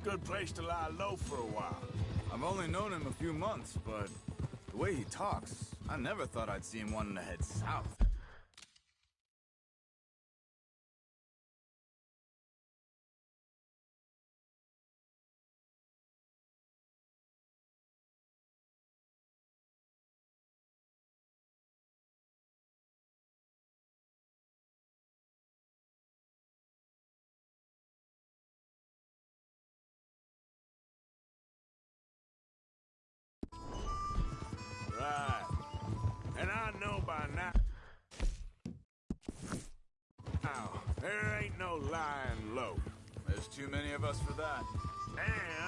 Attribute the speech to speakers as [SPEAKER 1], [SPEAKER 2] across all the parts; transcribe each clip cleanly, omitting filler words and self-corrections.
[SPEAKER 1] Good place to lie low for a while.
[SPEAKER 2] I've only known him a few months, but the way he talks, I never thought I'd see him wanting to head south.
[SPEAKER 1] Right. And I know by now, there ain't no lying low.
[SPEAKER 2] There's too many of us for that.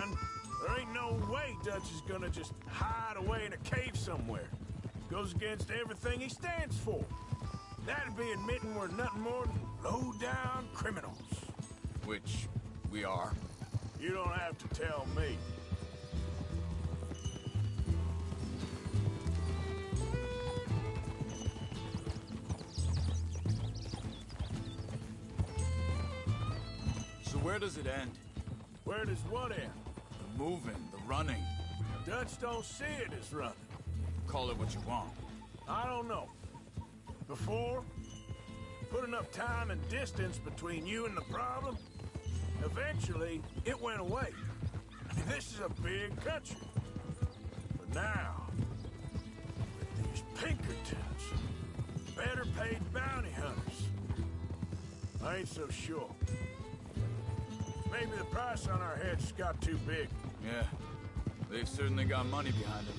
[SPEAKER 1] And there ain't no way Dutch is gonna just hide away in a cave somewhere. Goes against everything he stands for. That'd be admitting we're nothing more than low-down criminals.
[SPEAKER 2] Which we are.
[SPEAKER 1] You don't have to tell me.
[SPEAKER 2] So where does it end?
[SPEAKER 1] Where does what end?
[SPEAKER 2] The moving, the running.
[SPEAKER 1] Dutch don't see it as running.
[SPEAKER 2] Call it what you want.
[SPEAKER 1] I don't know. Before, put enough time and distance between you and the problem, eventually it went away. I mean, this is a big country. But now, with these Pinkertons, better paid bounty hunters, I ain't so sure. Maybe the price on our heads got too big.
[SPEAKER 2] Yeah, they've certainly got money behind them.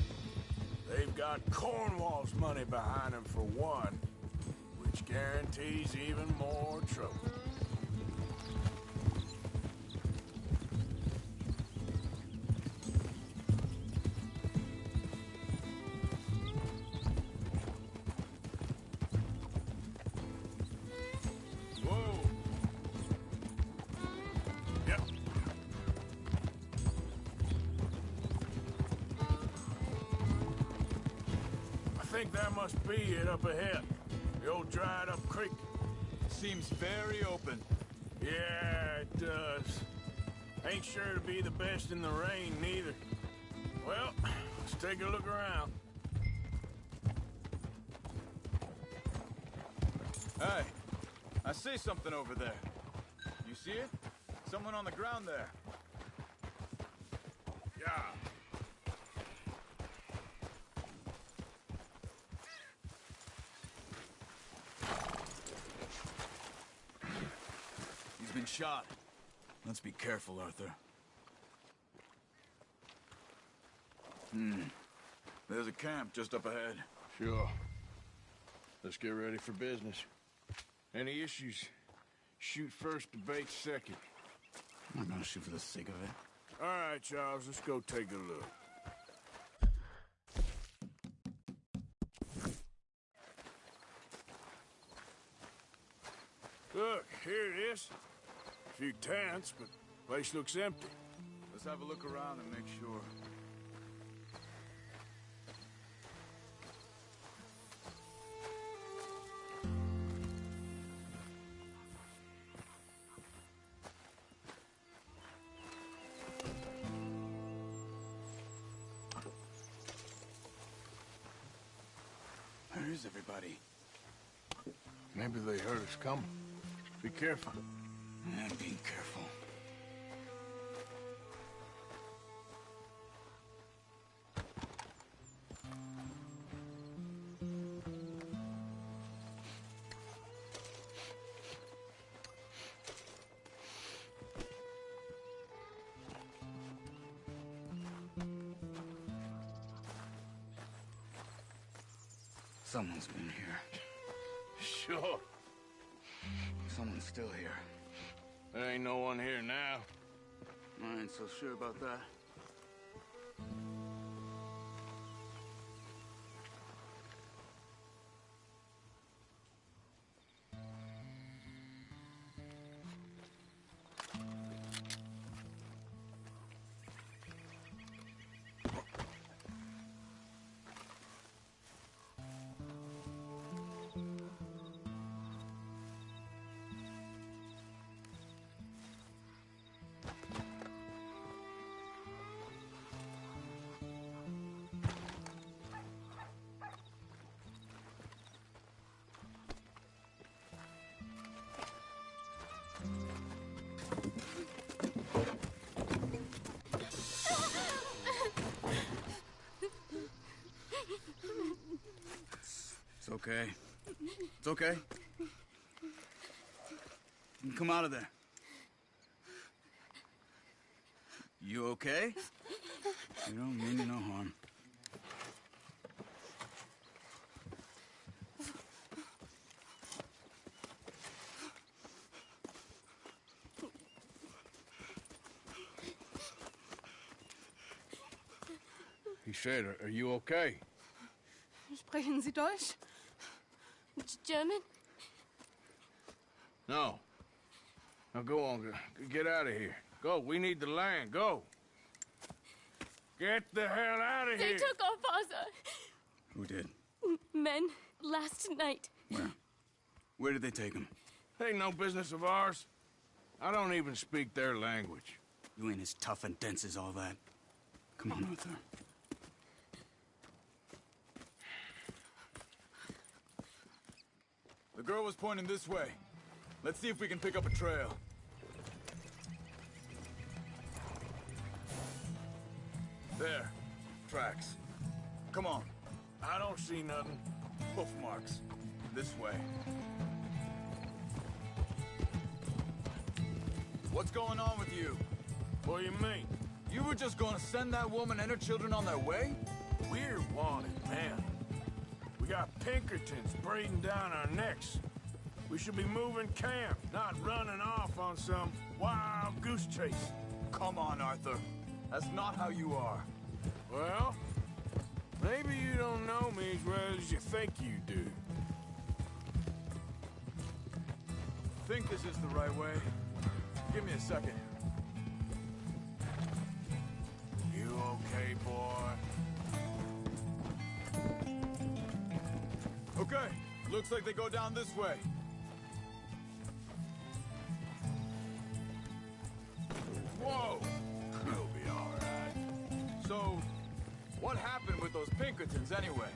[SPEAKER 1] They've got Cornwall's money behind them for one, which guarantees even more trouble. Whoa! Yep. I think that must be it up ahead. The old dried-up creek.
[SPEAKER 2] Seems very open.
[SPEAKER 1] Yeah, it does. Ain't sure to be the best in the rain, neither. Well, let's take a look around.
[SPEAKER 2] Hey, I see something over there. You see it? Someone on the ground there.
[SPEAKER 1] Yeah.
[SPEAKER 2] He's been shot. Let's be careful, Arthur. There's a camp just up ahead.
[SPEAKER 1] Sure. Let's get ready for business. Any issues? Shoot first, debate second.
[SPEAKER 2] I'm not gonna shoot for the sake of it.
[SPEAKER 1] All right, Charles, let's go take a look. Look, here it is. A few tents, but place looks empty.
[SPEAKER 2] Let's have a look around and make sure. Where is everybody?
[SPEAKER 1] Maybe they heard us coming. Be careful.
[SPEAKER 2] I'm being careful. Someone's been here.
[SPEAKER 1] Sure.
[SPEAKER 2] Someone's still here.
[SPEAKER 1] There ain't no one here now.
[SPEAKER 2] I ain't so sure about that. okay. It's okay. Come out of there. You okay? You don't mean you no harm.
[SPEAKER 1] He said, are you okay?
[SPEAKER 3] Sprechen Sie Deutsch? German?
[SPEAKER 1] No. Now go on, get out of here. Go, we need the land, go. Get the hell out of
[SPEAKER 3] They
[SPEAKER 1] here!
[SPEAKER 3] took our father.
[SPEAKER 2] Who did?
[SPEAKER 3] Men, last night.
[SPEAKER 2] Where? Where did they take him?
[SPEAKER 1] Ain't no business of ours. I don't even speak their language.
[SPEAKER 2] You ain't as tough and dense as all that. Come on, Arthur. The girl was pointing this way. Let's see if we can pick up a trail. There. Tracks. Come on.
[SPEAKER 1] I don't see nothing.
[SPEAKER 2] Hoof marks. This way. What's going on with you?
[SPEAKER 1] What do you mean?
[SPEAKER 2] You were just gonna send that woman and her children on their way?
[SPEAKER 1] We're wanted, man. We got Pinkertons breathing down our necks. We should be moving camp, not running off on some wild goose chase.
[SPEAKER 2] Come on, Arthur. That's not how you are.
[SPEAKER 1] Well, maybe you don't know me as well as you think you do.
[SPEAKER 2] Think this is the right way? Give me a second.
[SPEAKER 1] You okay, boy?
[SPEAKER 2] Okay, looks like they go down this way. Whoa!
[SPEAKER 1] You'll be all right.
[SPEAKER 2] So, what happened with those Pinkertons anyway?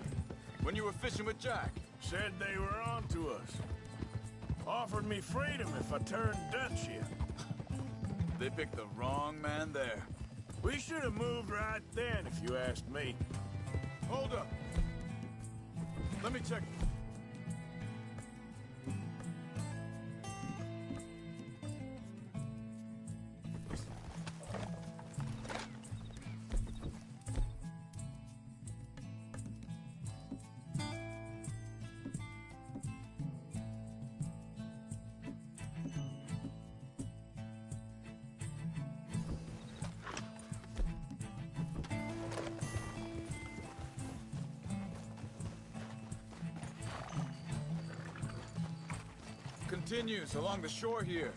[SPEAKER 2] When you were fishing with Jack?
[SPEAKER 1] Said they were on to us. Offered me freedom if I turned Dutch here.
[SPEAKER 2] They picked the wrong man there.
[SPEAKER 1] We should have moved right then, if you asked me.
[SPEAKER 2] Hold up. Let me check. Continues along the shore here.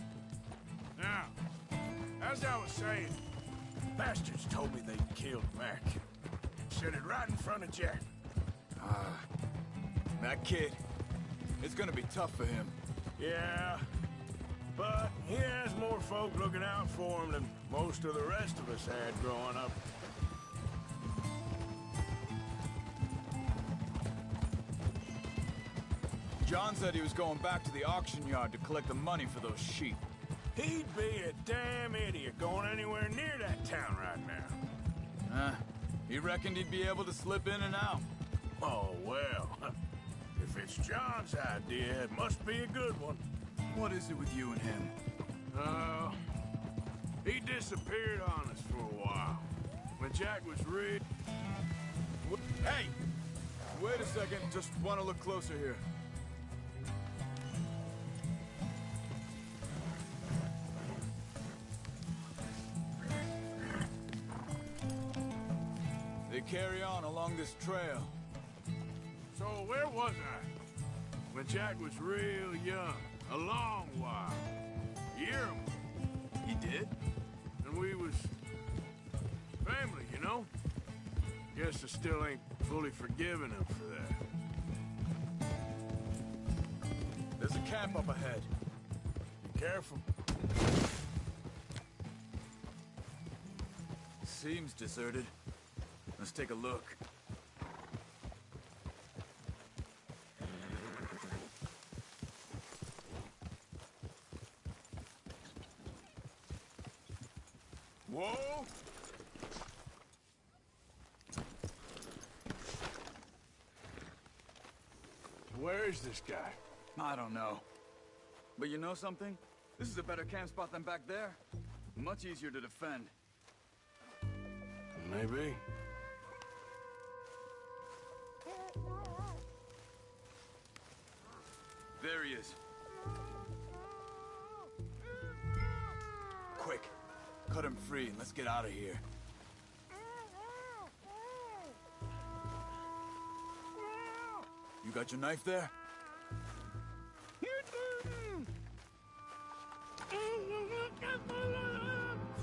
[SPEAKER 1] Now, as I was saying, bastards told me they killed Mac. Said it right in front of Jack.
[SPEAKER 2] That kid, it's gonna be tough for him.
[SPEAKER 1] Yeah, but he has more folk looking out for him than most of the rest of us had growing up.
[SPEAKER 2] John said he was going back to the auction yard to collect the money for those sheep.
[SPEAKER 1] He'd be a damn idiot going anywhere near that town right now.
[SPEAKER 2] He reckoned he'd be able to slip in and out.
[SPEAKER 1] Oh, well. If it's John's idea, it must be a good one.
[SPEAKER 2] What is it with you and him?
[SPEAKER 1] He disappeared on us for a while. When Jack was real...
[SPEAKER 2] Hey! Wait a second, just want to look closer here. They carry on along this trail.
[SPEAKER 1] So where was I? When Jack was real young. A long while. Year
[SPEAKER 2] He did?
[SPEAKER 1] and we was... family, you know? Guess I still ain't fully forgiven him for that.
[SPEAKER 2] There's a camp up ahead.
[SPEAKER 1] Be careful.
[SPEAKER 2] Seems deserted. Let's take a look.
[SPEAKER 1] Whoa! Where is this guy?
[SPEAKER 2] I don't know. But you know something? This is a better camp spot than back there. Much easier to defend.
[SPEAKER 1] Maybe.
[SPEAKER 2] There he is. Quick, cut him free and let's get out of here. You got your knife there?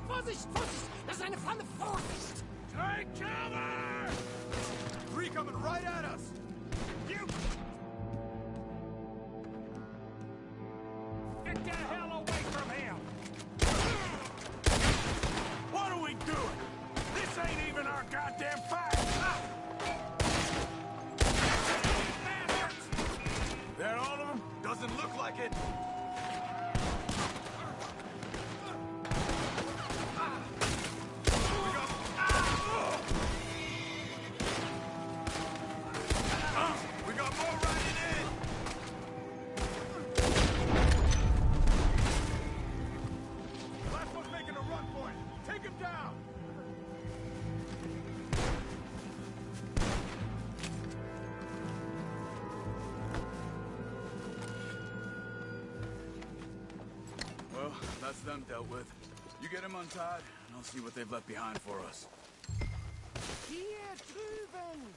[SPEAKER 4] Vorsicht, Vorsicht! Das ist eine Falle! Vorsicht!
[SPEAKER 1] Take cover!
[SPEAKER 2] Three coming right at us!
[SPEAKER 1] You...
[SPEAKER 4] Get the hell away from him!
[SPEAKER 1] What are we doing? This ain't even our goddamn fight!
[SPEAKER 2] There, all of them? Doesn't look like it. We got more riding in. Last one's making a run for it. Take him down. Well, that's them dealt with. You get them untied, and I'll see what they've left behind for us.
[SPEAKER 4] Hier drüben!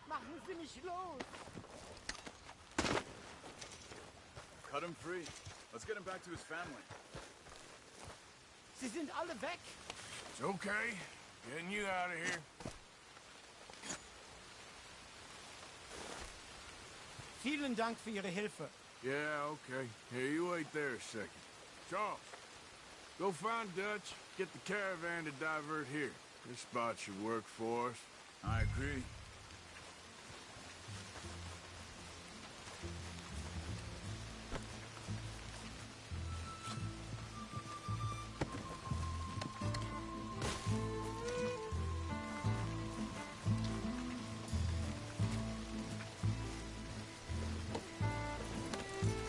[SPEAKER 4] Machen Sie mich los!
[SPEAKER 2] Cut him free. Let's get him back to his family.
[SPEAKER 4] Sie sind alle weg!
[SPEAKER 1] It's okay. Getting you out of here.
[SPEAKER 4] Vielen Dank für Ihre Hilfe.
[SPEAKER 1] Yeah, okay. Here, you wait there a second. Charles, go find Dutch, get the caravan to divert here. This spot should work for us.
[SPEAKER 2] I agree.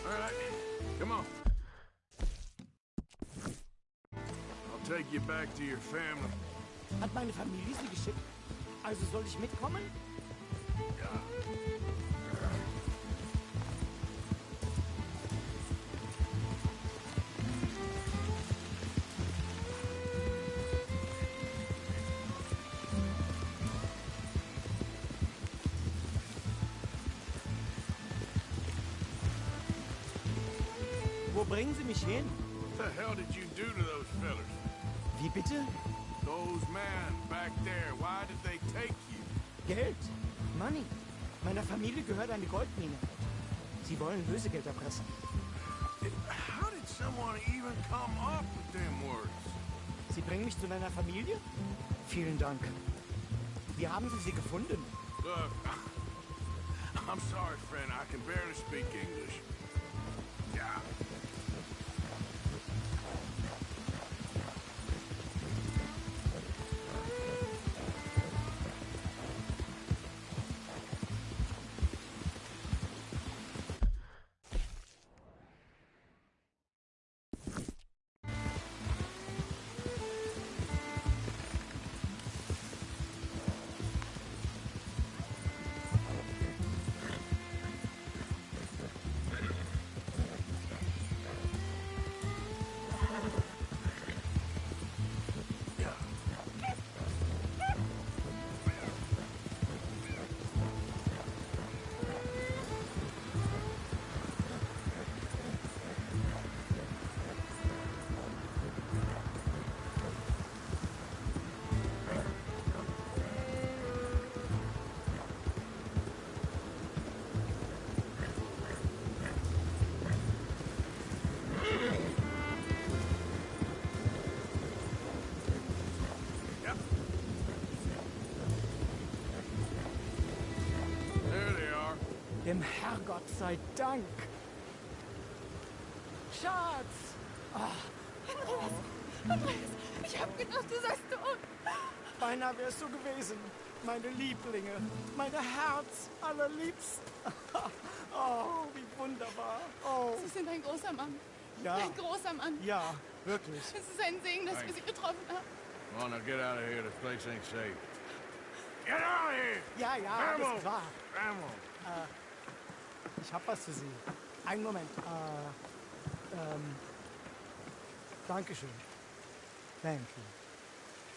[SPEAKER 1] All right, come on. I'll take you back to your family.
[SPEAKER 4] Hat meine Familie Sie geschickt? Also soll ich mitkommen? Wo bringen Sie mich hin?
[SPEAKER 1] What the hell did you do to those fellas?
[SPEAKER 4] Wie bitte?
[SPEAKER 1] Those men back there, why did they take you?
[SPEAKER 4] Geld. Money. Meiner Familie gehört eine Goldmine. Sie wollen Lösegeld erpressen.
[SPEAKER 1] How did someone even come up with them words?
[SPEAKER 4] Sie bringen mich zu deiner Familie? Vielen Dank. Wie haben Sie sie gefunden?
[SPEAKER 1] Look, I'm sorry, friend. I can barely speak English. Yeah.
[SPEAKER 4] Dem Herrgott sei Dank. Schatz!
[SPEAKER 3] Andreas, ich hab gedacht, du seist tot.
[SPEAKER 4] Beinahe wärst du gewesen. meine Lieblinge, meine Herz allerliebsten. Oh, wie wunderbar. Oh,
[SPEAKER 3] Sie sind ein großer Mann.
[SPEAKER 4] ja.
[SPEAKER 3] Ein großer Mann.
[SPEAKER 4] Ja, wirklich.
[SPEAKER 3] Es ist ein Segen, dass wir Sie getroffen haben.
[SPEAKER 1] Come on, now get out of here. This place ain't safe. Get out of here!
[SPEAKER 4] Ja, ja,
[SPEAKER 1] Ammo!
[SPEAKER 4] alles klar.
[SPEAKER 1] Ammo!
[SPEAKER 4] Ich hab was für Sie. Einen Moment. Dankeschön. Thank you.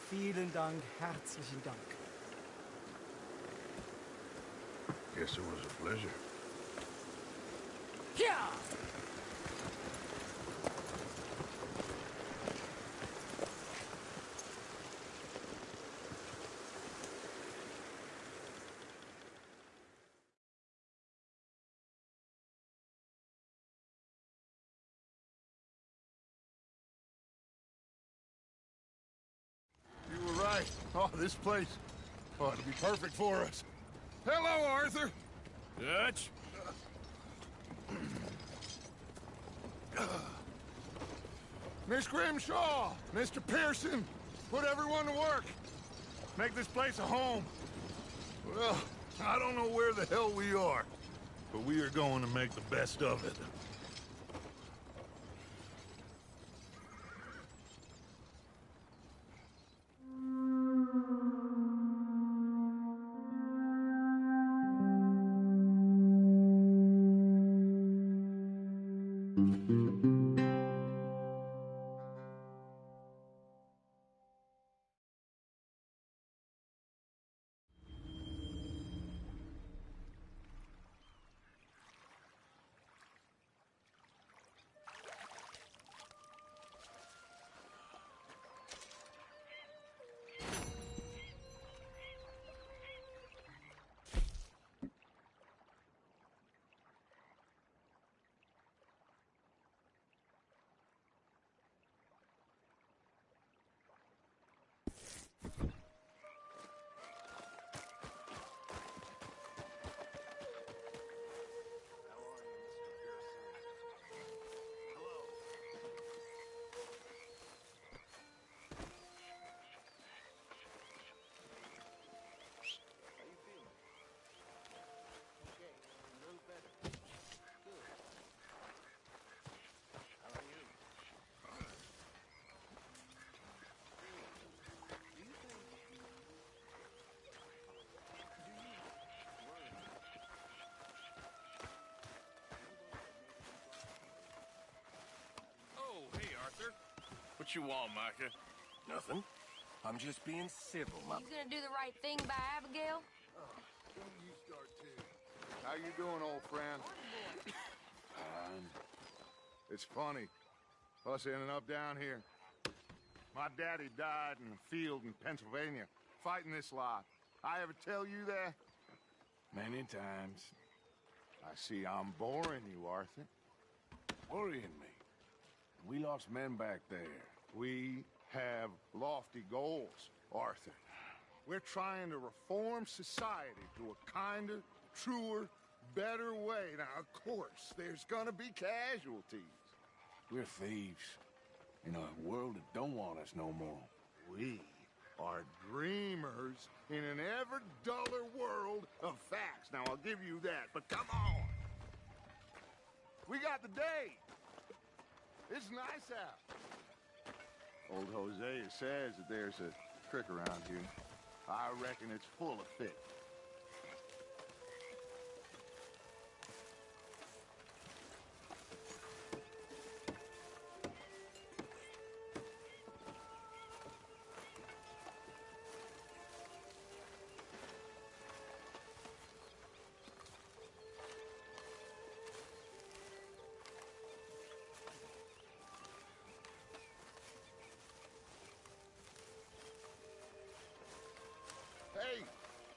[SPEAKER 4] Vielen Dank, herzlichen Dank.
[SPEAKER 1] Guess it was a pleasure.
[SPEAKER 4] Ja!
[SPEAKER 1] You were right. Oh, this place ought to be perfect for us. Hello, Arthur. Dutch. Miss Grimshaw, Mr. Pearson, put everyone to work. Make this place a home. Well, I don't know where the hell we are, but we are going to make the best of it.
[SPEAKER 5] What you want, Micah?
[SPEAKER 6] Nothing. I'm just being civil, my...
[SPEAKER 7] You gonna do the right thing by Abigail?
[SPEAKER 6] You start too. How you doing, old friend? It's funny, us ending up down here. My daddy died in a field in Pennsylvania, fighting this lot. I ever tell you that?
[SPEAKER 1] Many times.
[SPEAKER 6] I see I'm boring you, Arthur.
[SPEAKER 1] Worrying me. We lost men back there.
[SPEAKER 6] We have lofty goals, Arthur. We're trying to reform society to a kinder, truer, better way. Now, of course, there's gonna be casualties.
[SPEAKER 1] We're thieves. In a world that don't want us no more.
[SPEAKER 6] We are dreamers in an ever duller world of facts. Now, I'll give you that, but come on. We got the day. It's nice out. Old Hosea says that there's a creek around here. I reckon it's full of fish. Hey,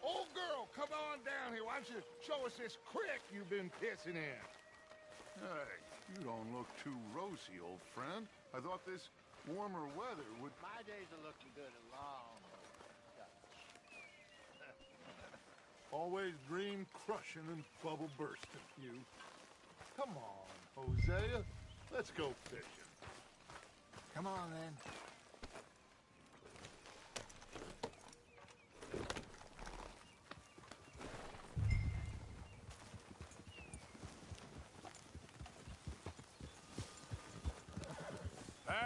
[SPEAKER 6] old girl, come on down here. Why don't you show us this creek you've been pissing in?
[SPEAKER 8] Hey, you don't look too rosy, old friend. I thought this warmer weather would...
[SPEAKER 9] My days are looking good along.
[SPEAKER 8] Always dream crushing and bubble bursting, you. Come on, Hosea. Let's go fishing.
[SPEAKER 9] Come on, then.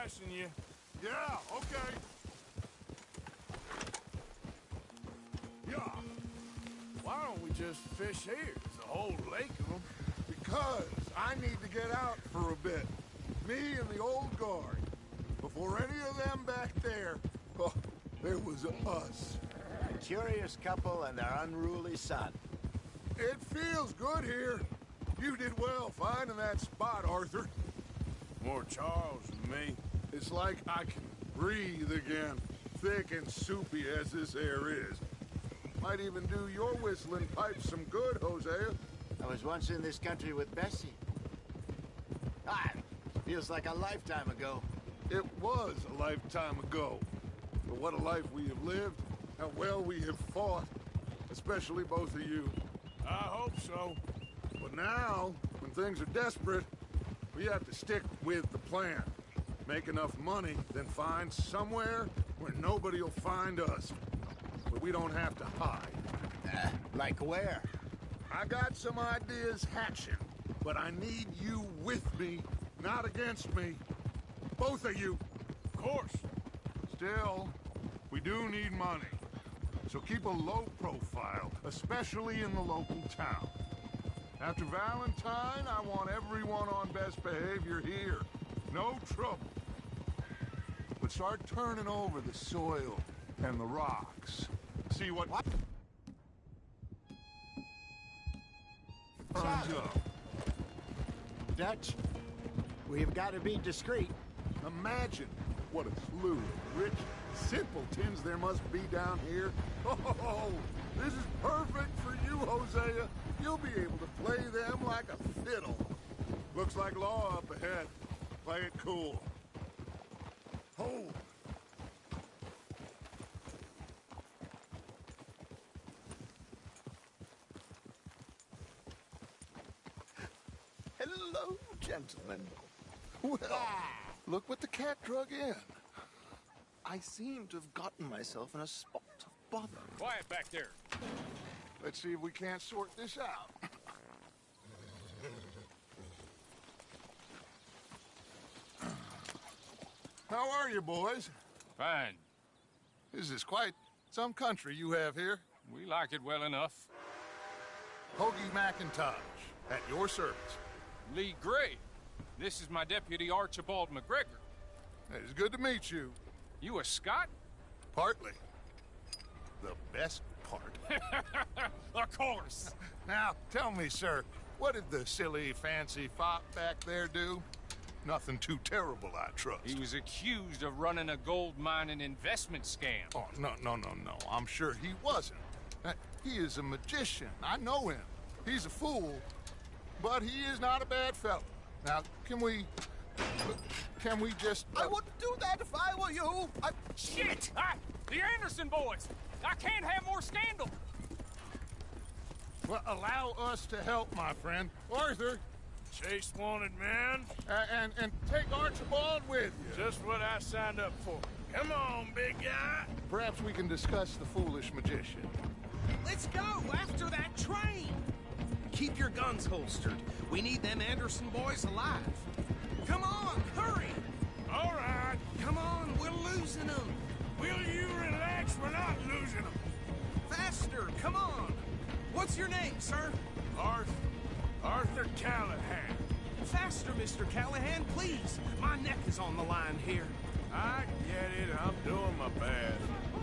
[SPEAKER 1] passing you.
[SPEAKER 6] Yeah, okay. Yeah.
[SPEAKER 1] Why don't we just fish here? There's a whole lake of them.
[SPEAKER 6] Because I need to get out for a bit. Me and the old guard. Before any of them back there, oh, there was us.
[SPEAKER 9] A curious couple and their unruly son.
[SPEAKER 6] It feels good here. You did well finding that spot, Arthur.
[SPEAKER 1] More Charles than me.
[SPEAKER 6] It's like I can breathe again, thick and soupy as this air is. Might even do your whistling pipes some good, Hosea.
[SPEAKER 9] I was once in this country with Bessie. Feels like a lifetime ago.
[SPEAKER 6] It was a lifetime ago. But what a life we have lived, how well we have fought, especially both of you.
[SPEAKER 1] I hope so.
[SPEAKER 6] But now, when things are desperate, we have to stick with the plan. Make enough money, then find somewhere where nobody will find us. Where we don't have to hide.
[SPEAKER 9] Like where?
[SPEAKER 6] I got some ideas hatching, but I need you with me, not against me. Both of you.
[SPEAKER 1] Of course.
[SPEAKER 6] Still, we do need money. So keep a low profile, especially in the local town. After Valentine, I want everyone on best behavior here. No trouble. But start turning over the soil and the rocks. See what turns up.
[SPEAKER 9] Dutch, we've got to be discreet.
[SPEAKER 6] Imagine what a slew of rich simpletons there must be down here. Oh, this is perfect for you, Hosea. You'll be able to play them like a fiddle. Looks like law up ahead. Play it cool. Hold.
[SPEAKER 8] Hello, gentlemen. Well, look what the cat drug in. I seem to have gotten myself in a spot of bother.
[SPEAKER 1] Quiet back there.
[SPEAKER 6] Let's see if we can't sort this out. How are you, boys?
[SPEAKER 5] Fine.
[SPEAKER 6] This is quite some country you have here.
[SPEAKER 5] We like it well enough.
[SPEAKER 6] Hoagie McIntosh, at your service.
[SPEAKER 5] Lee Gray. This is my deputy, Archibald McGregor.
[SPEAKER 6] It's good to meet you.
[SPEAKER 5] You a Scot?
[SPEAKER 6] Partly. The best part.
[SPEAKER 5] Of course.
[SPEAKER 6] Now, tell me, sir, what did the silly, fancy fop back there do? Nothing too terrible, I trust.
[SPEAKER 5] He was accused of running a gold mining investment scam.
[SPEAKER 6] Oh, no. I'm sure he wasn't. He is a magician. I know him. He's a fool, but he is not a bad fellow. Now, can we just...
[SPEAKER 4] I wouldn't do that if I were you.
[SPEAKER 5] Shit! The Anderson boys! I can't have more scandal!
[SPEAKER 6] Well, allow us to help, my friend. Arthur,
[SPEAKER 1] Chase wanted man.
[SPEAKER 6] and take Archibald with you.
[SPEAKER 1] Just what I signed up for. Come on, big guy.
[SPEAKER 6] Perhaps we can discuss the foolish magician.
[SPEAKER 4] Let's go after that train. Keep your guns holstered. We need them Anderson boys alive. Come on, hurry.
[SPEAKER 1] All right.
[SPEAKER 4] Come on, we're losing them.
[SPEAKER 1] Will you relax? We're not losing them.
[SPEAKER 4] Faster, come on. What's your name, sir?
[SPEAKER 1] Arthur Callahan.
[SPEAKER 4] Faster, Mr. Callahan, please. My neck is on the line here.
[SPEAKER 1] I get it. I'm doing my best.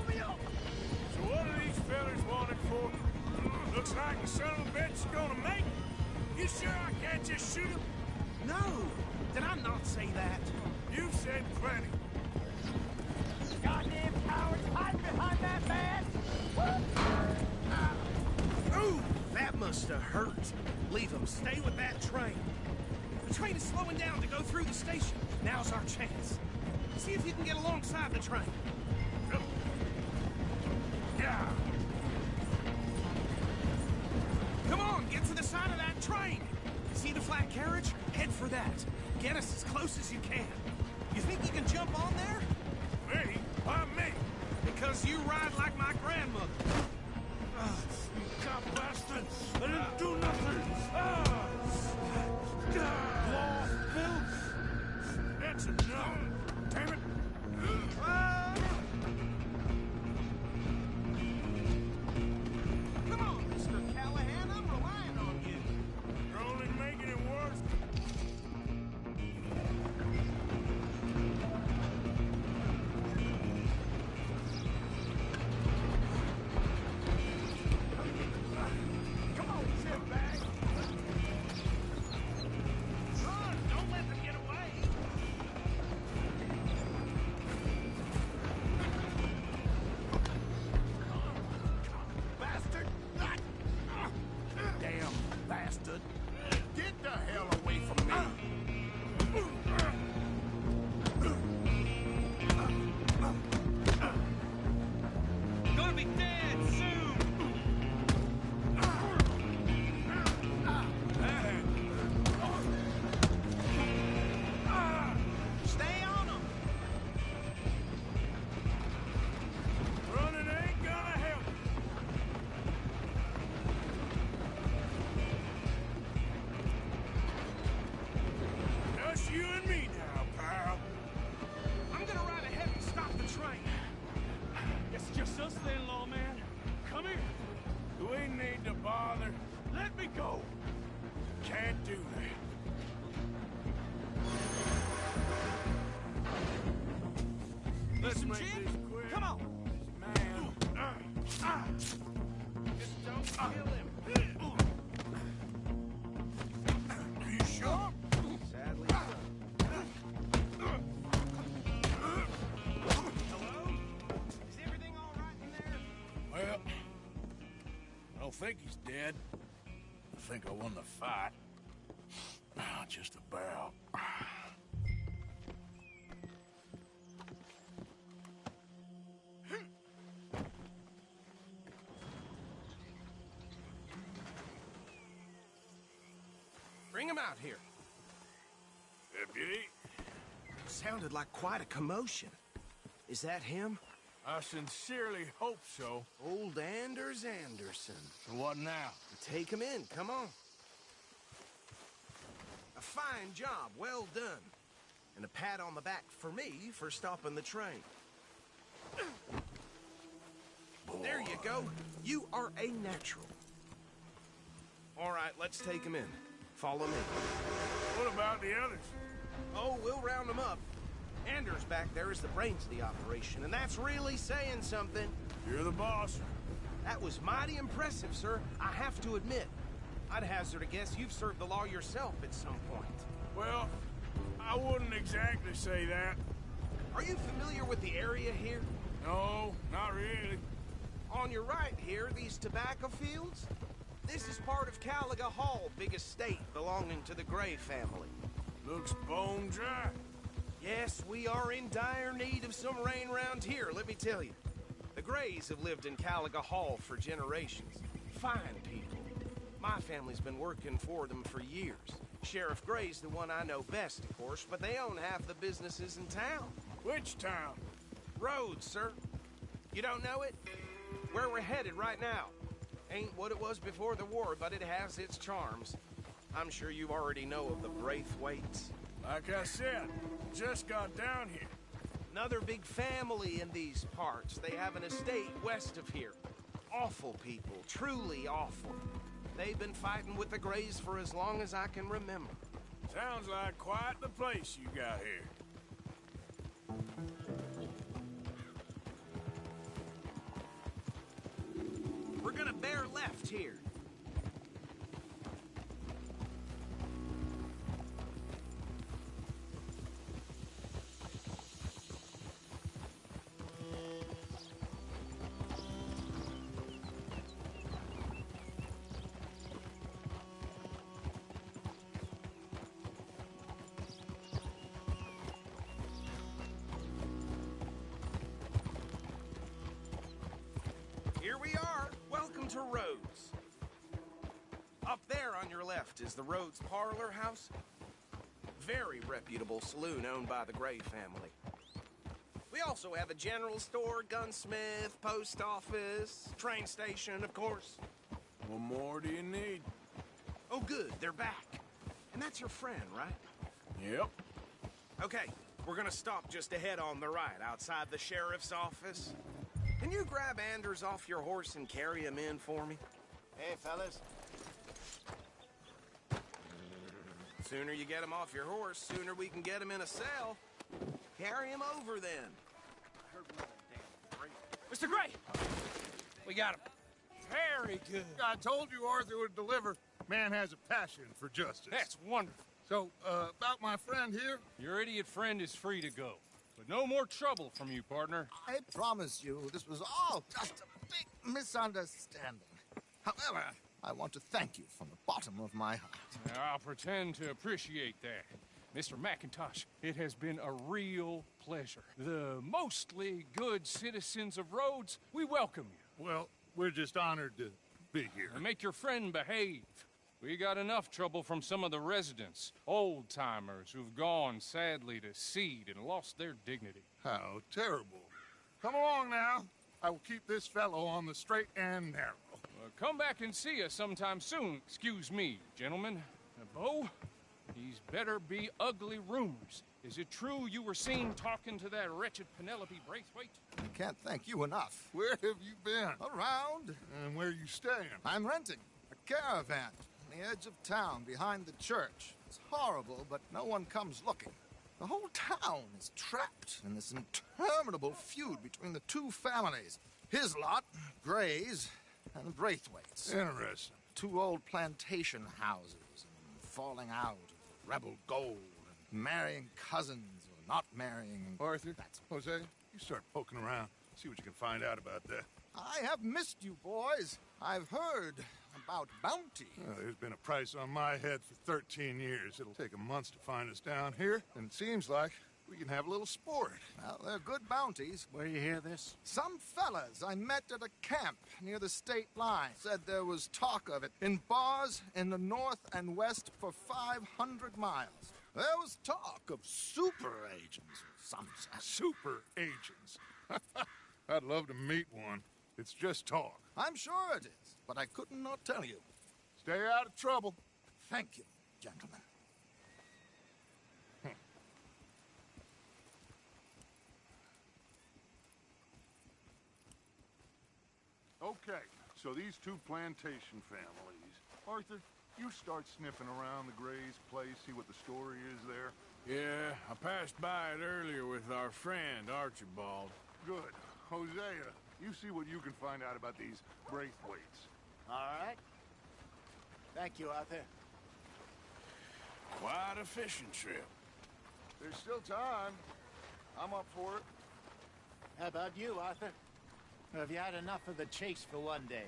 [SPEAKER 1] So what are these fellas wanted for? Looks like the son of a bitch is gonna make it. You sure I can't just shoot him?
[SPEAKER 4] No, did I not say that?
[SPEAKER 1] You've said plenty.
[SPEAKER 4] Goddamn cowards hiding behind that man! Ooh, that must have hurt. Leave them. Stay with that train. The train is slowing down to go through the station. Now's our chance. See if you can get alongside the train.
[SPEAKER 1] Yeah.
[SPEAKER 4] Come on, get to the side of that train. See the flat carriage? Head for that. Get us as close as you can. You think you can jump on there?
[SPEAKER 1] Me? Why me?
[SPEAKER 4] Because you ride like my grandmother.
[SPEAKER 1] You cop bastard! I didn't do nothing! Law filth! That's enough! make
[SPEAKER 4] Jim.
[SPEAKER 1] this quick.
[SPEAKER 4] Come on.
[SPEAKER 1] Man.
[SPEAKER 4] Just don't kill him.
[SPEAKER 1] Are you sure?
[SPEAKER 4] Sadly so. Hello? Is everything all right in there?
[SPEAKER 1] Well, I don't think he's dead. I think I won the fight. Just about.
[SPEAKER 4] Bring him out here.
[SPEAKER 1] Deputy,
[SPEAKER 4] Sounded like quite a commotion. Is that him?
[SPEAKER 1] I sincerely hope so.
[SPEAKER 4] Old Anders Anderson.
[SPEAKER 1] So what now?
[SPEAKER 4] Take him in, come on. A fine job, well done. And a pat on the back for me for stopping the train. There you go. You are a natural. All right, let's take him in. Follow me.
[SPEAKER 1] What about the others?
[SPEAKER 4] Oh, we'll round them up. Anders back there is the brains of the operation, and that's really saying something.
[SPEAKER 1] You're the boss.
[SPEAKER 4] That was mighty impressive, sir. I have to admit. I'd hazard a guess you've served the law yourself at some point.
[SPEAKER 1] Well, I wouldn't exactly say that.
[SPEAKER 4] Are you familiar with the area here?
[SPEAKER 1] No, not really.
[SPEAKER 4] On your right here, these tobacco fields? This is part of Caliga Hall, big estate belonging to the Gray family.
[SPEAKER 1] Looks bone dry.
[SPEAKER 4] Yes, we are in dire need of some rain round here, let me tell you. The Grays have lived in Caliga Hall for generations. Fine people. My family's been working for them for years. Sheriff Gray's the one I know best, of course, but they own half the businesses in town.
[SPEAKER 1] Which town?
[SPEAKER 4] Rhodes, sir. You don't know it? Where we're headed right now. Ain't what it was before the war, but it has its charms. I'm sure you already know of the Braithwaites.
[SPEAKER 1] Like I said, just got down here.
[SPEAKER 4] Another big family in these parts. They have an estate west of here. Awful people, truly awful. They've been fighting with the Grays for as long as I can remember.
[SPEAKER 1] Sounds like quite the place you got here.
[SPEAKER 4] We're gonna bear left here. Here we are. Welcome to Rhodes. Up there on your left is the Rhodes Parlor House. Very reputable saloon owned by the Gray family. We also have a general store, gunsmith, post office, train station, of course.
[SPEAKER 1] What more do you need?
[SPEAKER 4] Oh, good. They're back. And that's your friend, right?
[SPEAKER 1] Yep.
[SPEAKER 4] Okay, we're gonna stop just ahead on the right, outside the sheriff's office. Can you grab Anders off your horse and carry him in for me?
[SPEAKER 9] Hey, fellas.
[SPEAKER 4] Sooner you get him off your horse, sooner we can get him in a cell. Carry him over, then.
[SPEAKER 5] Mr. Gray! We got him. Very good.
[SPEAKER 8] I told you Arthur would deliver. Man has a passion for justice.
[SPEAKER 5] That's wonderful.
[SPEAKER 8] So, about my friend here?
[SPEAKER 5] Your idiot friend is free to go. But no more trouble from you, partner.
[SPEAKER 10] I promise you, this was all just a big misunderstanding. However, I want to thank you from the bottom of my heart.
[SPEAKER 5] I'll pretend to appreciate that. Mr. McIntosh, it has been a real pleasure. The mostly good citizens of Rhodes, we welcome you.
[SPEAKER 8] Well, we're just honored to be here.
[SPEAKER 5] And make your friend behave. We got enough trouble from some of the residents, old-timers who've gone, sadly, to seed and lost their dignity.
[SPEAKER 8] How terrible. Come along now. I will keep this fellow on the straight and narrow.
[SPEAKER 5] Come back and see us sometime soon. Excuse me, gentlemen. Bo, these better be ugly rumors. Is it true you were seen talking to that wretched Penelope Braithwaite?
[SPEAKER 10] I can't thank you enough.
[SPEAKER 8] Where have you been?
[SPEAKER 10] Around.
[SPEAKER 8] And where you staying?
[SPEAKER 10] I'm renting a caravan on the edge of town behind the church. It's horrible, but no one comes looking. The whole town is trapped in this interminable feud between the two families. His lot, Gray's, and Braithwaite's.
[SPEAKER 8] Interesting.
[SPEAKER 10] Two old plantation houses, and falling out of rebel gold, and marrying cousins or not marrying.
[SPEAKER 8] Arthur, Jose, you start poking around. See what you can find out about that.
[SPEAKER 10] I have missed you, boys. I've heard about bounty.
[SPEAKER 8] There's been a price on my head for 13 years. It'll take a month to find us down here, and it seems like we can have a little sport.
[SPEAKER 10] Well, they're good bounties.
[SPEAKER 9] Where you hear this?
[SPEAKER 10] Some fellas I met at a camp near the state line said there was talk of it in bars in the north and west for 500 miles. There was talk of super agents or some such.
[SPEAKER 8] Super agents. I'd love to meet one. It's just talk.
[SPEAKER 10] I'm sure it is, but I could not tell you.
[SPEAKER 8] Stay out of trouble.
[SPEAKER 10] Thank you, gentlemen.
[SPEAKER 8] Okay, so these two plantation families. Arthur, you start sniffing around the Gray's place, see what the story is there.
[SPEAKER 1] Yeah, I passed by it earlier with our friend, Archibald.
[SPEAKER 8] Good. Hosea, you see what you can find out about these Braithwaites.
[SPEAKER 9] All right. Thank you, Arthur.
[SPEAKER 1] Quite a fishing trip.
[SPEAKER 8] There's still time. I'm up for it.
[SPEAKER 9] How about you, Arthur? Or have you had enough of the chase for one day?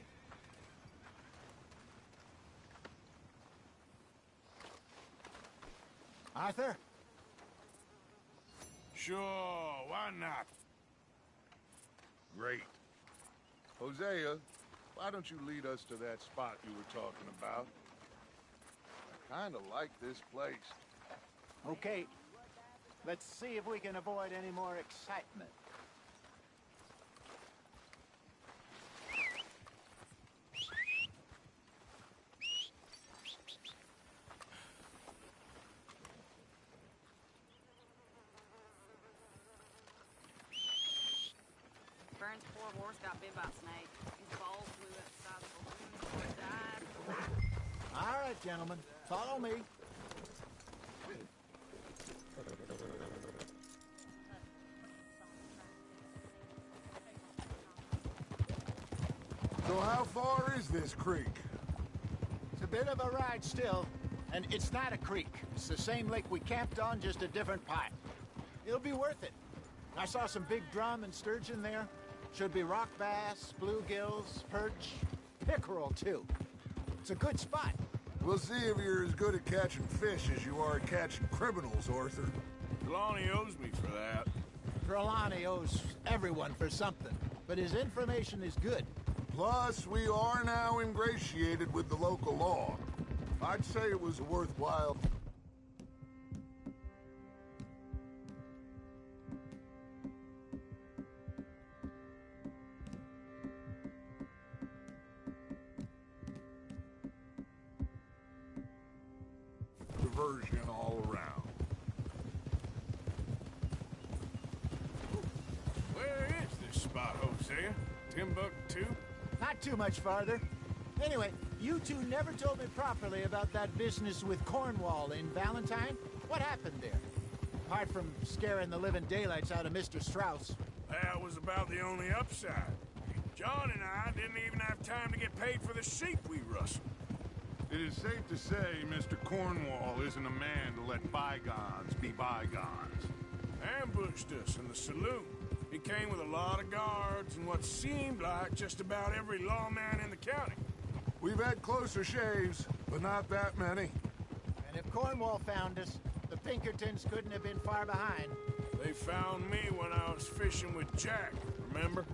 [SPEAKER 9] Arthur?
[SPEAKER 1] Sure, why not?
[SPEAKER 8] Great. Hosea, why don't you lead us to that spot you were talking about? I kind of like this place.
[SPEAKER 9] Okay. Let's see if we can avoid any more excitement.
[SPEAKER 7] Burns' poor horse got bit by a snake. His balls flew outside the balloon. He died.
[SPEAKER 9] All right, gentlemen. Follow me.
[SPEAKER 8] So how far is this creek?
[SPEAKER 9] It's a bit of a ride still, and it's not a creek. It's the same lake we camped on, just a different part. It'll be worth it. I saw some big drum and sturgeon there. Should be rock bass, bluegills, perch, pickerel, too. It's a good spot.
[SPEAKER 8] We'll see if you're as good at catching fish as you are at catching criminals, Arthur.
[SPEAKER 1] Trelawney owes me for that.
[SPEAKER 9] Trelawney owes everyone for something, but his information is good.
[SPEAKER 8] Plus, we are now ingratiated with the local law. I'd say it was a worthwhile... diversion all around.
[SPEAKER 1] Where is this spot, Hosea? Timbuktu?
[SPEAKER 9] Not too much farther. Anyway, you two never told me properly about that business with Cornwall in Valentine. What happened there? Apart from scaring the living daylights out of Mr. Strauss.
[SPEAKER 1] That was about the only upside. John and I didn't even have time to get paid for the sheep we rustled.
[SPEAKER 8] It is safe to say Mr. Cornwall isn't a man to let bygones be bygones.
[SPEAKER 1] Ambushed us in the saloon. He came with a lot of guards and what seemed like just about every lawman in the county.
[SPEAKER 8] We've had closer shaves, but not that many.
[SPEAKER 9] And if Cornwall found us, the Pinkertons couldn't have been far behind.
[SPEAKER 1] They found me when I was fishing with Jack, remember?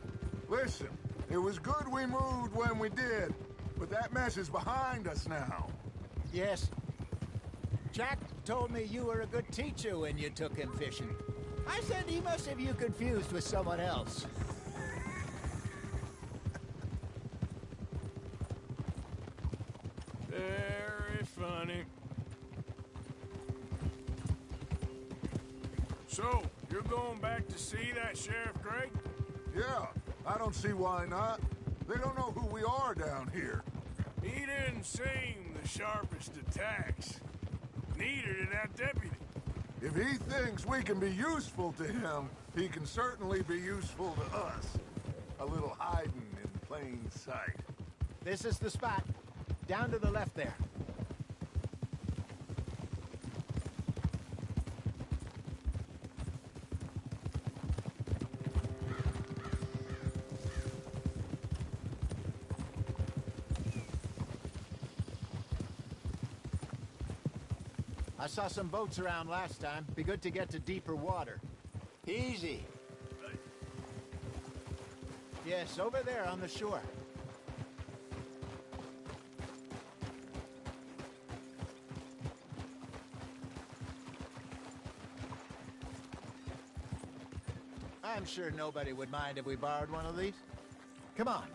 [SPEAKER 8] Listen, it was good we moved when we did, but that mess is behind us now.
[SPEAKER 9] Yes. Jack told me you were a good teacher when you took him fishing. I said he must have you confused with someone else.
[SPEAKER 1] Very funny. So, you're going back to see that Sheriff Gray?
[SPEAKER 8] Yeah, I don't see why not. They don't know who we are down here.
[SPEAKER 1] He didn't seem the sharpest attacks. Neither did that deputy.
[SPEAKER 6] If he thinks we can be useful to him, he can certainly be useful to us. A little hiding in plain sight.
[SPEAKER 9] This is the spot. Down to the left there. I saw some boats around last time. Be good to get to deeper water. Easy. Yes, over there on the shore. I'm sure nobody would mind if we borrowed one of these. Come on.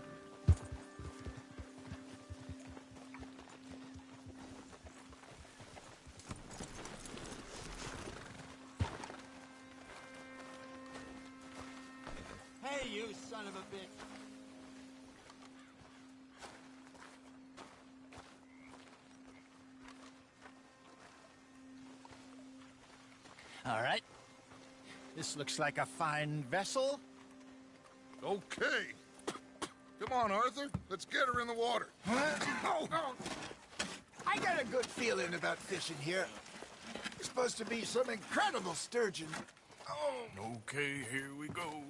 [SPEAKER 9] Hey, you son of a bitch. All right. This looks like a fine vessel.
[SPEAKER 6] Okay. Come on, Arthur. Let's get her in the water.
[SPEAKER 9] Oh. I got a good feeling about fishing here. It's supposed to be some incredible sturgeon. Oh.
[SPEAKER 1] Okay, here we go.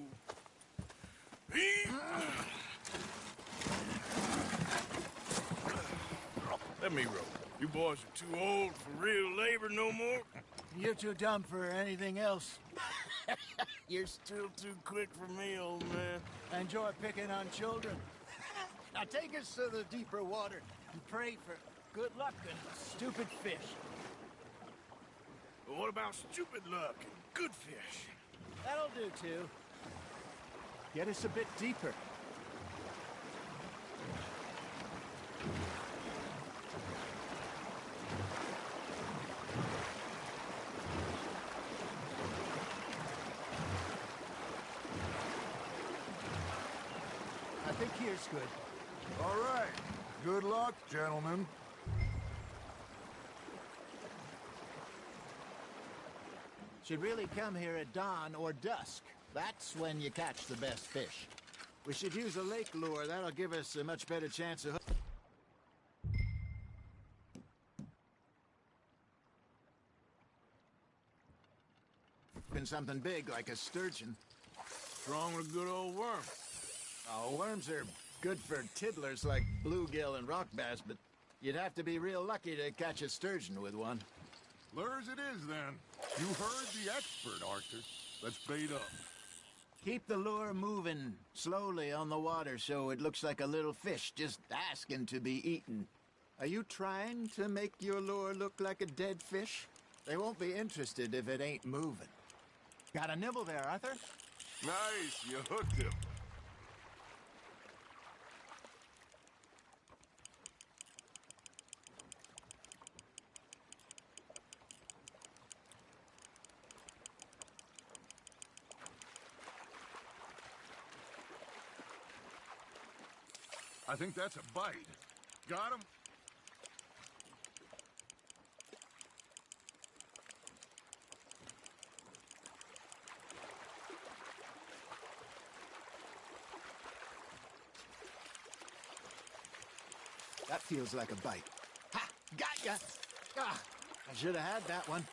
[SPEAKER 1] Let me row. You boys are too old for real labor no more.
[SPEAKER 9] You're too dumb for anything else.
[SPEAKER 1] You're still too quick for me, old man.
[SPEAKER 9] I enjoy picking on children. Now take us to the deeper water and pray for good luck and stupid fish.
[SPEAKER 1] But what about stupid luck and good fish?
[SPEAKER 9] That'll do, too. Get us a bit deeper. I think here's good.
[SPEAKER 6] All right. Good luck, gentlemen.
[SPEAKER 9] Should really come here at dawn or dusk. That's when you catch the best fish. We should use a lake lure. That'll give us a much better chance of hooking something big like a sturgeon.
[SPEAKER 1] Strong with a good old worm.
[SPEAKER 9] Oh, worms are good for tiddlers like bluegill and rock bass, but you'd have to be real lucky to catch a sturgeon with one.
[SPEAKER 6] Lures it is, then. You heard the expert, Arthur. Let's bait up.
[SPEAKER 9] Keep the lure moving slowly on the water so it looks like a little fish just asking to be eaten. Are you trying to make your lure look like a dead fish? They won't be interested if it ain't moving. Got a nibble there, Arthur?
[SPEAKER 6] Nice, you hooked him. I think that's a bite. Got him?
[SPEAKER 9] That feels like a bite. Ha! Got ya! Ah, I should have had that one.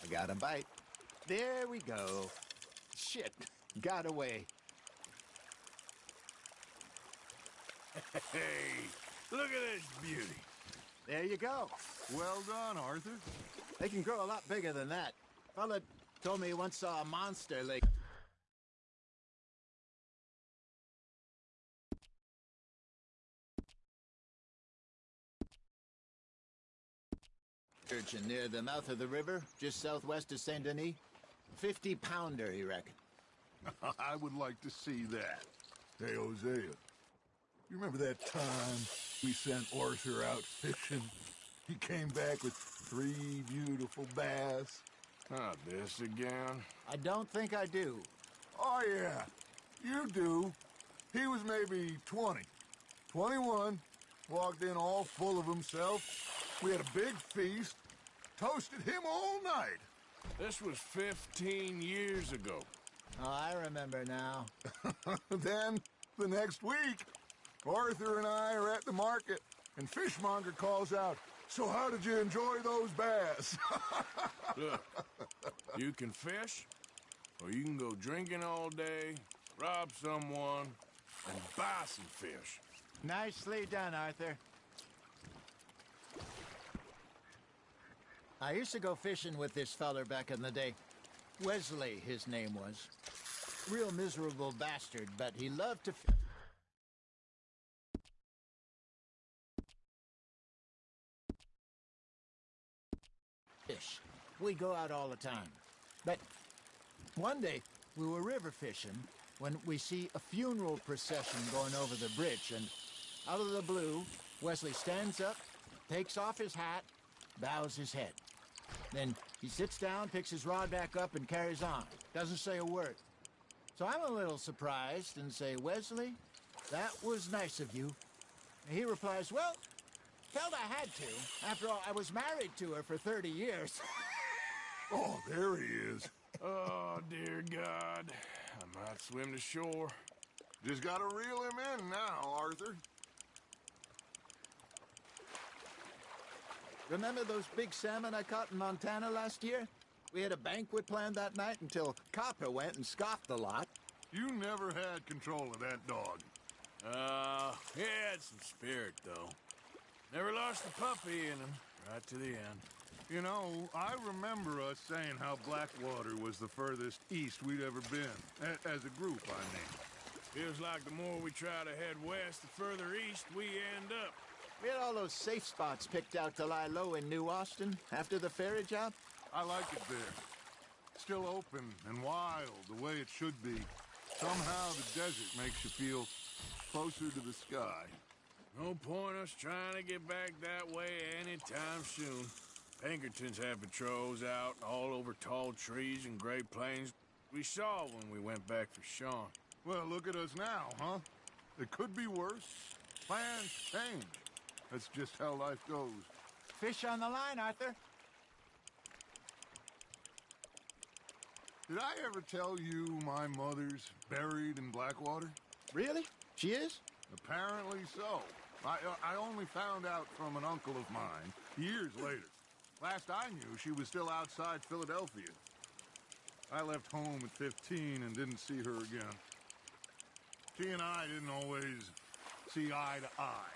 [SPEAKER 9] I got a bite. There we go. Shit, got away.
[SPEAKER 1] Hey, look at this beauty.
[SPEAKER 9] There you go.
[SPEAKER 6] Well done, Arthur.
[SPEAKER 9] They can grow a lot bigger than that. Fella told me he once saw a monster lake. Sturgeon near the mouth of the river, just southwest of Saint Denis. 50-pounder, he reckoned.
[SPEAKER 6] I would like to see that. Hey, Hosea.
[SPEAKER 8] You remember that time we sent Arthur out fishing? He came back with 3 beautiful bass.
[SPEAKER 1] Not this again.
[SPEAKER 9] I don't think I do.
[SPEAKER 8] Oh, yeah. You do. He was maybe 20. 21. Walked in all full of himself. We had a big feast. Toasted him all night.
[SPEAKER 1] This was 15 years ago.
[SPEAKER 9] Oh, I remember now.
[SPEAKER 8] Then, the next week, Arthur and I are at the market, and Fishmonger calls out, "So how did you enjoy those bass?"
[SPEAKER 1] Look, you can fish, or you can go drinking all day, rob someone, and buy some fish.
[SPEAKER 9] Nicely done, Arthur. I used to go fishing with this feller back in the day. Wesley, his name was. Real miserable bastard, but he loved to fish. We go out all the time. But one day, we were river fishing when we see a funeral procession going over the bridge, and out of the blue, Wesley stands up, takes off his hat, bows his head. Then he sits down, picks his rod back up, and carries on. Doesn't say a word. So I'm a little surprised and say, "Wesley, that was nice of you." And he replies, "Well, felt I had to. After all, I was married to her for 30 years.
[SPEAKER 8] Oh, there he is.
[SPEAKER 1] Oh, dear God. I might swim to shore.
[SPEAKER 8] Just gotta reel him in now, Arthur.
[SPEAKER 9] Remember those big salmon I caught in Montana last year? We had a banquet planned that night until Copper went and scoffed the lot.
[SPEAKER 8] You never had control of that dog.
[SPEAKER 1] He had some spirit, though. Never lost the puppy in him, right to the end.
[SPEAKER 8] You know, I remember us saying how Blackwater was the furthest east we'd ever been. As a group, I mean.
[SPEAKER 1] Feels like the more we try to head west, the further east we end up.
[SPEAKER 9] We had all those safe spots picked out to lie low in New Austin after the ferry job.
[SPEAKER 8] I like it there. Still open and wild, the way it should be. Somehow the desert makes you feel closer to the sky.
[SPEAKER 1] No point us trying to get back that way anytime soon. Pinkertons have patrols out all over tall trees and Great Plains. We saw when we went back for Sean.
[SPEAKER 8] Well, look at us now, huh? It could be worse. Plans change. That's just how life goes.
[SPEAKER 9] Fish on the line, Arthur.
[SPEAKER 8] Did I ever tell you my mother's buried in Blackwater?
[SPEAKER 9] Really? She is?
[SPEAKER 8] Apparently so. I only found out from an uncle of mine years later. Last I knew, she was still outside Philadelphia. I left home at 15 and didn't see her again. She and I didn't always see eye to eye.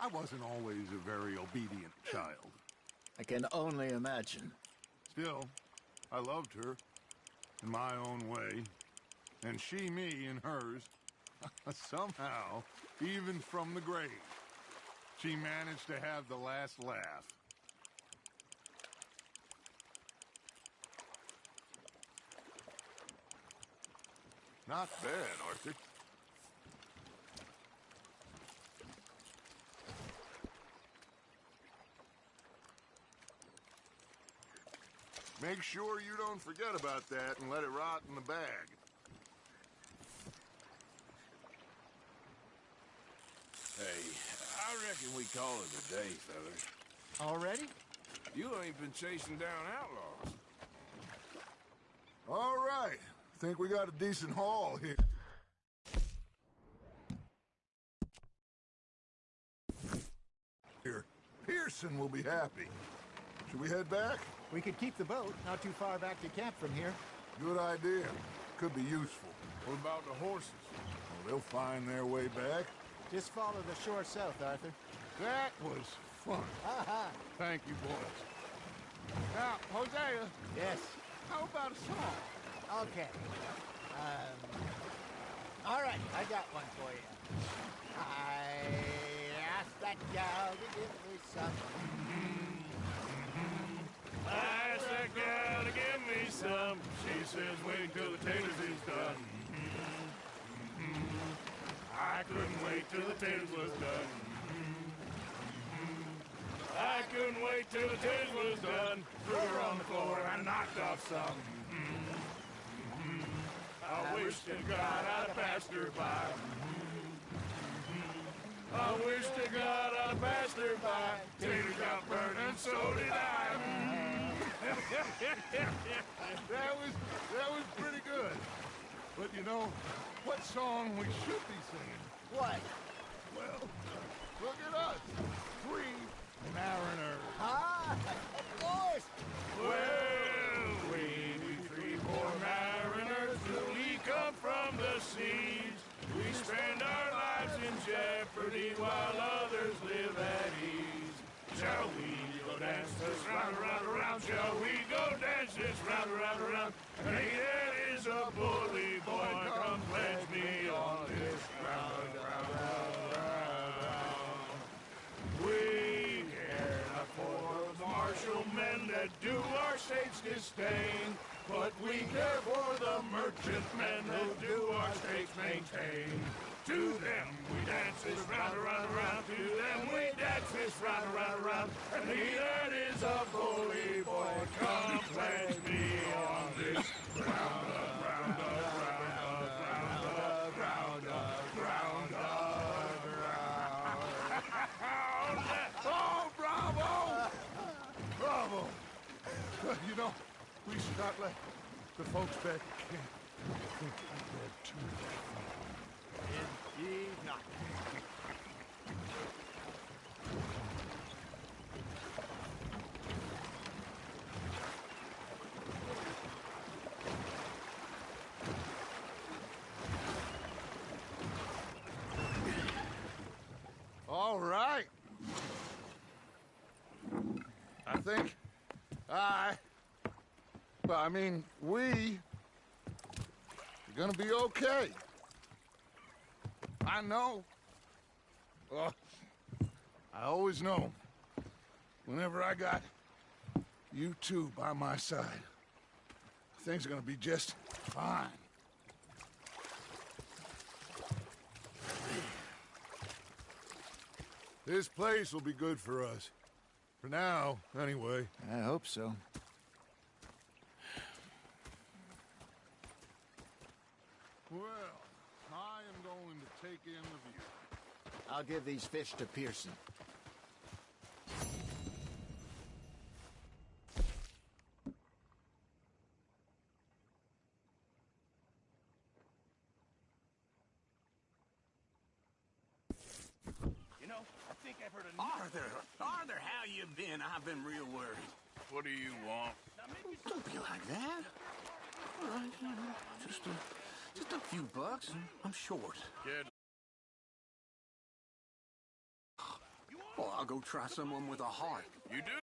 [SPEAKER 8] I wasn't always a very obedient child.
[SPEAKER 9] I can only imagine.
[SPEAKER 8] Still, I loved her in my own way, and she me in hers. Somehow, even from the grave, she managed to have the last laugh. Not bad, Arthur. Make sure you don't forget about that and let it rot in the bag.
[SPEAKER 1] Hey, I reckon we call it a day, fellas.
[SPEAKER 9] Already?
[SPEAKER 1] You ain't been chasing down outlaws.
[SPEAKER 8] All right. Think we got a decent haul here. Pearson will be happy. Should we head back?
[SPEAKER 9] We could keep the boat not too far back to camp from here.
[SPEAKER 8] Good idea. Could be useful.
[SPEAKER 1] What about the horses?
[SPEAKER 8] Well, they'll find their way back.
[SPEAKER 9] Just follow the shore south, Arthur.
[SPEAKER 8] That was fun. Thank you, boys. Now, Hosea.
[SPEAKER 9] Yes.
[SPEAKER 8] How about a song?
[SPEAKER 9] Okay. All right, I got one for you. I asked that gal to give me some.
[SPEAKER 1] I asked that gal to give me some. She says wait till the taters is done. I couldn't wait till the tales was done. I couldn't wait till the tales was done. Threw her on the floor and knocked off some. I wish to God I'd have passed her by. I wish to God I'd have passed her by. Tater got burned and so did I.
[SPEAKER 8] That was pretty good. But you know, what song we should be singing?
[SPEAKER 9] What?
[SPEAKER 8] Well, look at us. 3 mariners.
[SPEAKER 9] Ah, of course.
[SPEAKER 1] Well, we 3 poor mariners, we come from the seas. We spend our lives in jeopardy while others live at ease. Shall we go dance this round, around, around? Shall we go dance this round, around, around? And he that is a bully boy, come pledge me on this round, round, round, round. We care not for the martial men that do our state's disdain, but we care for the merchant men who do our states maintain. To them we dance this round, around, around. To them we dance this round, around, around. And he that is a bully boy, come pledge me on this round up, round up, round up, round up, round up, round up, round up.
[SPEAKER 8] Oh, bravo! Bravo! You know, we should not let the folks back at camp think they're too much fun.
[SPEAKER 9] Indeed not.
[SPEAKER 8] All right. I think we are gonna be okay. I know. I always know. Whenever I got you two by my side, things are gonna be just fine. This place will be good for us. For now, anyway.
[SPEAKER 9] I hope so.
[SPEAKER 8] Well, I am going to take in the view.
[SPEAKER 9] I'll give these fish to Pearson.
[SPEAKER 4] You know, I think I've heard a
[SPEAKER 11] Arthur, how you been? I've been real worried.
[SPEAKER 1] What do you want?
[SPEAKER 11] Don't be like that. All right, you know, just a few bucks. I'm short.
[SPEAKER 1] Kid.
[SPEAKER 11] Well, I'll go try someone with a heart.
[SPEAKER 1] You do